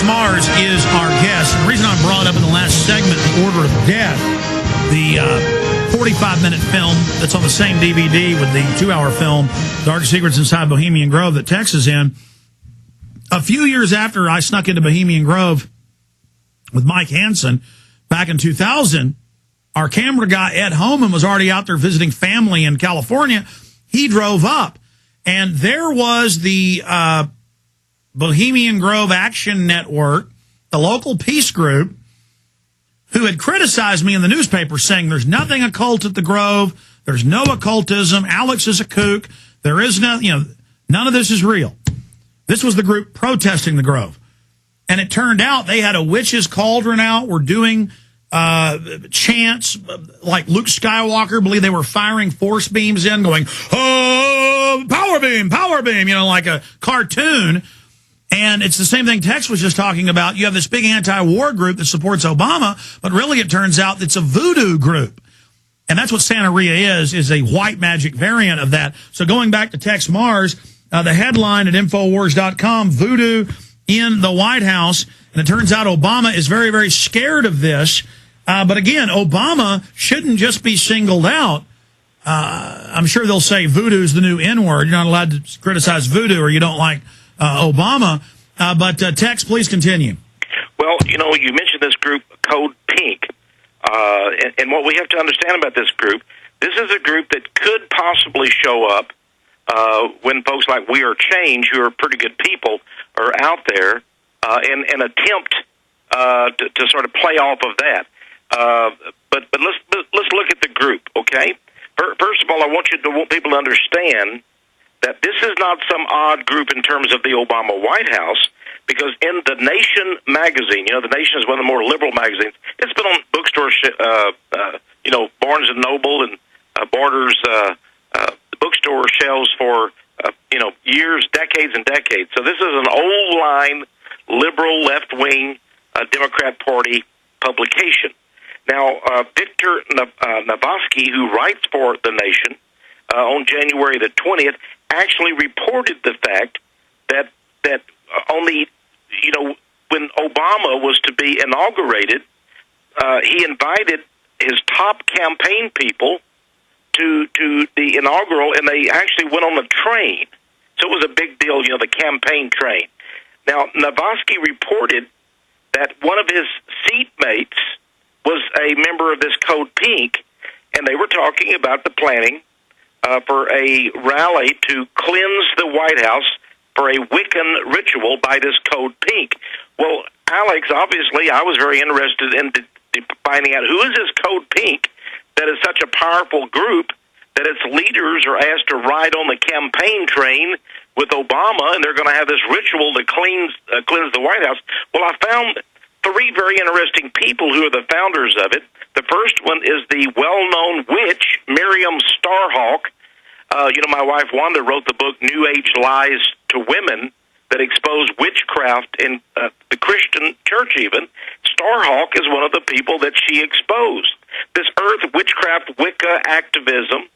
Marrs is our guest. The reason I brought up in the last segment The Order of Death, the 45-minute film that's on the same DVD with the 2-hour film, Dark Secrets Inside Bohemian Grove, that Texe is in. A few years after I snuck into Bohemian Grove with Mike Hansen back in 2000, our camera guy, Ed Homan, was already out there visiting family in California. He drove up, and there was the Bohemian Grove Action Network, the local peace group, who had criticized me in the newspaper saying there's nothing occult at the Grove, there's no occultism, Alex is a kook, there is no, none of this is real. This was the group protesting the Grove. And it turned out they had a witch's cauldron out, were doing chants like Luke Skywalker, believe they were firing force beams in, going, oh, power beam, like a cartoon. And it's the same thing Texe was just talking about. You have this big anti-war group that supports Obama, but really it turns out it's a voodoo group. And that's what Santeria is a white magic variant of that. So going back to Texe Marrs, the headline at Infowars.com, Voodoo in the White House. And it turns out Obama is very, very scared of this. But again, Obama shouldn't just be singled out. I'm sure they'll say voodoo is the new N-word. You're not allowed to criticize voodoo or you don't like Obama. But Texe, please continue. Well, you mentioned this group, Code Pink. And what we have to understand about this is a group that could possibly show up when folks like We Are Change, who are pretty good people, are out there and attempt to sort of play off of that. But let's look at the group, okay? First of all, I want people to understand that this is not some odd group in terms of the Obama White House, because in The Nation magazine, The Nation is one of the more liberal magazines. It's been on bookstores, Barnes and Noble and Borders bookstore shelves for years, decades and decades. So this is an old line liberal left-wing Democrat Party publication. Now, Victor Navosky, who writes for The Nation, on January the 20th, actually reported the fact that on the, when Obama was to be inaugurated, he invited his top campaign people to the inaugural, and they actually went on a train. So it was a big deal, the campaign train. Now, Navosky reported that one of his seatmates was a member of this Code Pink, and they were talking about the planning for a rally to cleanse the White House for a Wiccan ritual by this Code Pink. Well, Alex, obviously, I was very interested in finding out who is this Code Pink that is such a powerful group that its leaders are asked to ride on the campaign train with Obama, and they're going to have this ritual to cleanse the White House. Well, I found three very interesting people who are the founders of it. The first one is the well-known witch, Miriam Starhawk. My wife Wanda wrote the book New Age Lies to Women that expose witchcraft in the Christian church even. Starhawk is one of the people that she exposed. This earth witchcraft Wicca activism.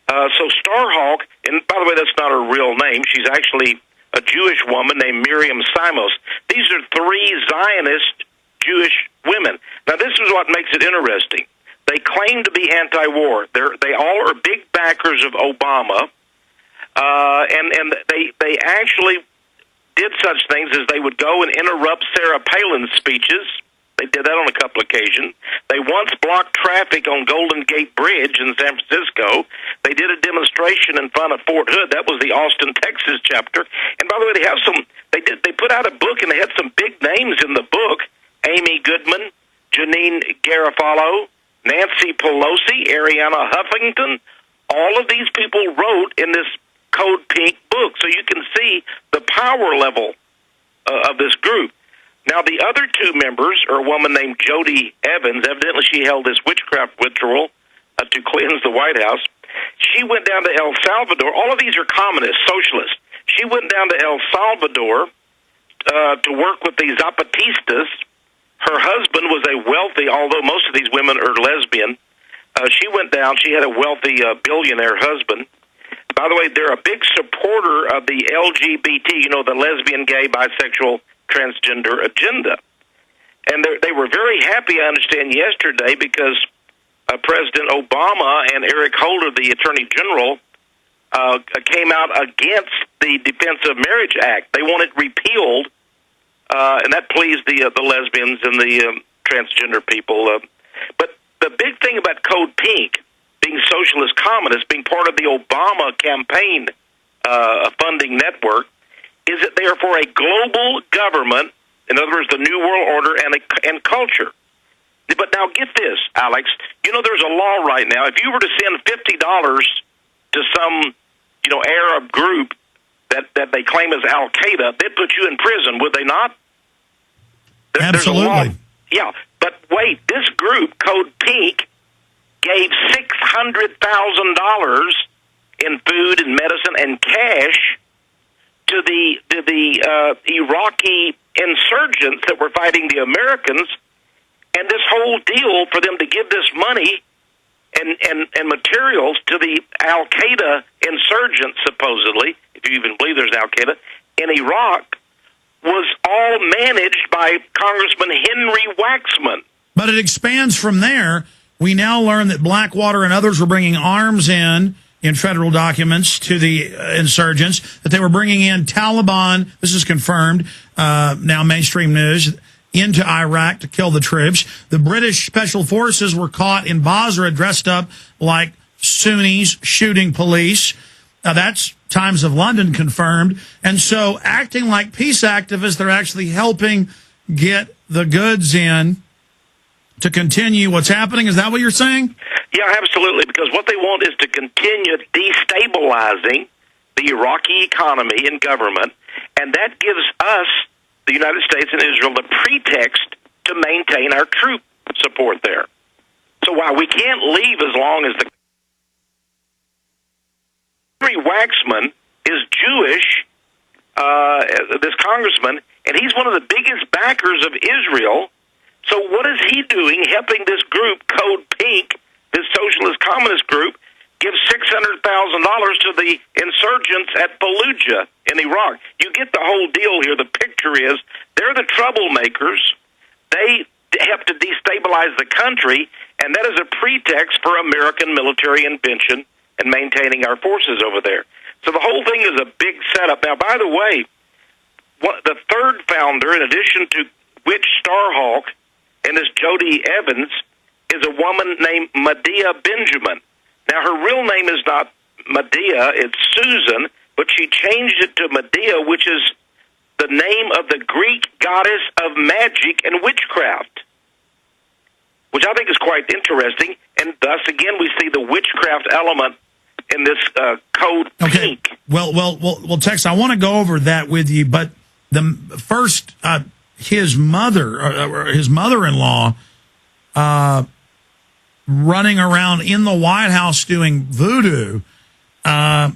So Starhawk, and by the way, that's not her real name. She's actually a Jewish woman named Miriam Simos. These are three Zionist Jewish women. Now, this is what makes it interesting. They claim to be anti-war. They all are big backers of Obama, and they actually did such things as they would go and interrupt Sarah Palin's speeches. They did that on a couple occasions. They once blocked traffic on Golden Gate Bridge in San Francisco. They did a demonstration in front of Fort Hood. That was the Austin, Texas chapter. And by the way, they put out a book, and they had some big names in the book: Amy Goodman, Janine Garofalo, Nancy Pelosi, Arianna Huffington. All of these people wrote in this Code Pink book, so you can see the power level of this group. Now, the other two members are a woman named Jody Evans. Evidently, she held this witchcraft ritual to cleanse the White House. She went down to El Salvador. All of these are communists, socialists. She went down to El Salvador to work with the Zapatistas. Her husband was a wealthy, although most of these women are lesbian. She went down. She had a wealthy billionaire husband. By the way, they're a big supporter of the LGBT, the lesbian, gay, bisexual, transgender agenda. And they were very happy, I understand, yesterday because President Obama and Eric Holder, the Attorney General, came out against the Defense of Marriage Act. They want it repealed, and that pleased the lesbians and the transgender people. But the big thing about Code Pink, being socialist communist, being part of the Obama campaign funding network, is that they are for a global government, in other words, the New World Order and culture. But now get this, Alex. You know, there's a law right now. If you were to send $50 to some, Arab group that they claim is Al Qaeda, they'd put you in prison, would they not? Absolutely. There's a law. Yeah, but wait, this group, Code Pink, gave $600,000 in food and medicine and cash to the Iraqi insurgents that were fighting the Americans. And this whole deal for them to give this money and materials to the Al-Qaeda insurgents, supposedly, if you even believe there's Al-Qaeda, in Iraq, was all managed by Congressman Henry Waxman. But it expands from there. We now learn that Blackwater and others were bringing arms in federal documents to the insurgents, that they were bringing in Taliban, this is confirmed, now mainstream news, into Iraq to kill the troops. The British Special Forces were caught in Basra dressed up like Sunnis shooting police. That's Times of London confirmed. And so acting like peace activists, they're actually helping get the goods in to continue what's happening. Is that what you're saying? Yeah, absolutely, because what they want is to continue destabilizing the Iraqi economy and government, and that gives us, the United States and Israel, the pretext to maintain our troop support there. So while we can't leave as long as the Henry Waxman is Jewish, this congressman, and he's one of the biggest backers of Israel. So what is he doing helping this group, Code Pink, this socialist communist group, give $600,000 to the insurgents at Fallujah in Iraq? You get the whole deal here. The picture is they're the troublemakers. They have to destabilize the country, and that is a pretext for American military intervention and maintaining our forces over there. So the whole thing is a big setup. Now, by the way, the third founder, in addition to Witch Starhawk and this Jody Evans, is a woman named Medea Benjamin. Now, her real name is not Medea, it's Susan, but she changed it to Medea, which is the name of the Greek goddess of magic and witchcraft, which I think is quite interesting. And thus, again, we see the witchcraft element in this Code Pink. Well, Tex, I want to go over that with you, but the first, his mother-in-law, running around in the White House doing voodoo. I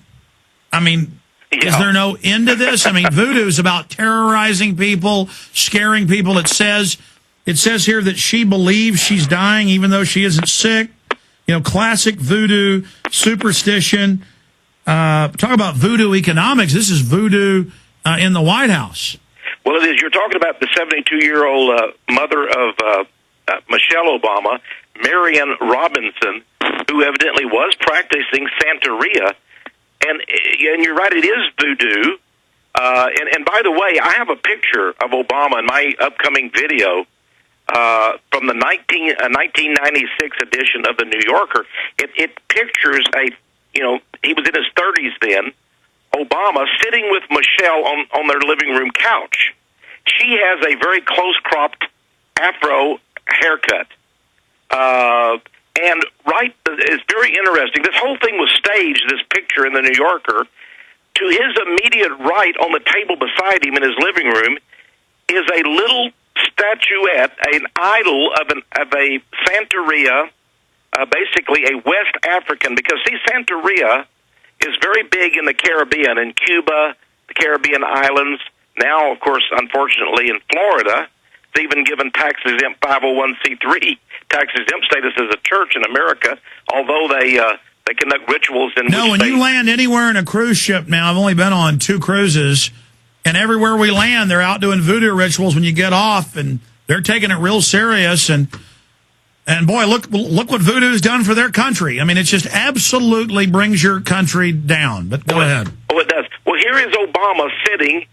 mean, is there no end to this? I mean, voodoo is about terrorizing people, scaring people. It says here that she believes she's dying even though she isn't sick. Classic voodoo superstition. Talk about voodoo economics. This is voodoo in the White House. Well, it is. You're talking about the 72-year-old mother of Michelle Obama, Marian Robinson, who evidently was practicing Santeria. And you're right, it is voodoo. And by the way, I have a picture of Obama in my upcoming video from the 1996 edition of the New Yorker. It pictures he was in his 30s then, Obama sitting with Michelle on their living room couch. She has a very close-cropped afro haircut. And it's very interesting. This whole thing was staged, this picture in the New Yorker. To his immediate right, on the table beside him in his living room, is a little statuette, an idol of a Santeria, basically a West African, because see, Santeria is very big in the Caribbean, in Cuba, the Caribbean islands. Now, of course, unfortunately, in Florida, it's even given tax-exempt 501c3 tax-exempt status as a church in America, although they conduct rituals in when you land anywhere in a cruise ship now, I've only been on 2 cruises, And everywhere we land, they're out doing voodoo rituals when you get off, and they're taking it real serious. And boy, look what voodoo's done for their country. I mean, it just absolutely brings your country down. But go ahead. Oh, it does. Well, here is Obama sitting,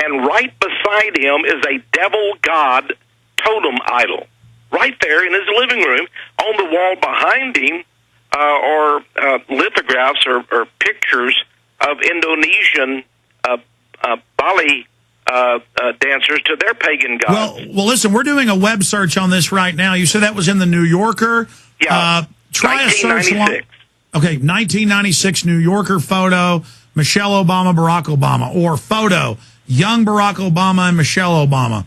and right beside him is a devil god totem idol. Right there in his living room. On the wall behind him are lithographs or pictures of Indonesian Bali dancers to their pagan gods. Well, listen, we're doing a web search on this right now. You said that was in the New Yorker. Yeah. Try a search. 1996. Okay, 1996 New Yorker photo, Michelle Obama, Barack Obama, or photo, young Barack Obama and Michelle Obama.